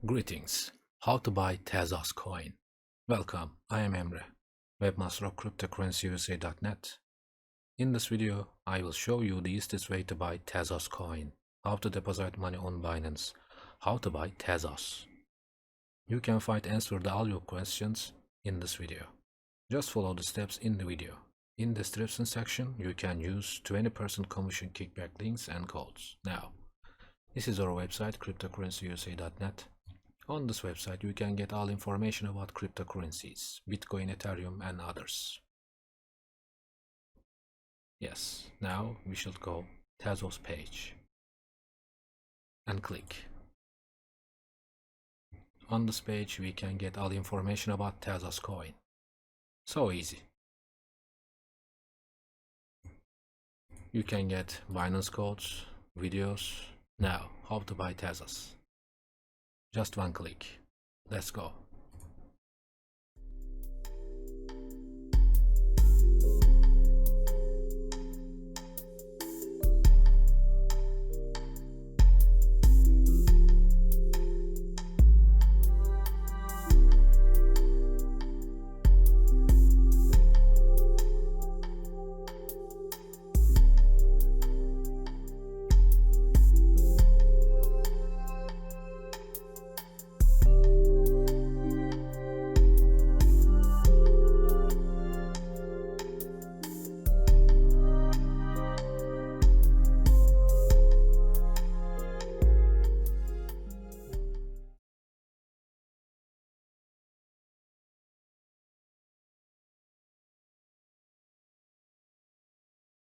Greetings. How to buy Tezos coin. Welcome, I am Emre, webmaster of cryptocurrencies.net. In this video, I will show you the easiest way to buy Tezos coin, how to deposit money on Binance, how to buy Tezos. You can find answer to all your questions in this video. Just follow the steps in the video. In the description section, you can use 20% commission kickback links and codes. Now, this is our website, cryptocurrencies.net. On this website, you can get all information about cryptocurrencies, Bitcoin, Ethereum, and others. Yes, now we should go Tezos page and click. On this page, we can get all information about Tezos coin. So easy. You can get Binance codes, videos. Now, how to buy Tezos. Just one click. Let's go.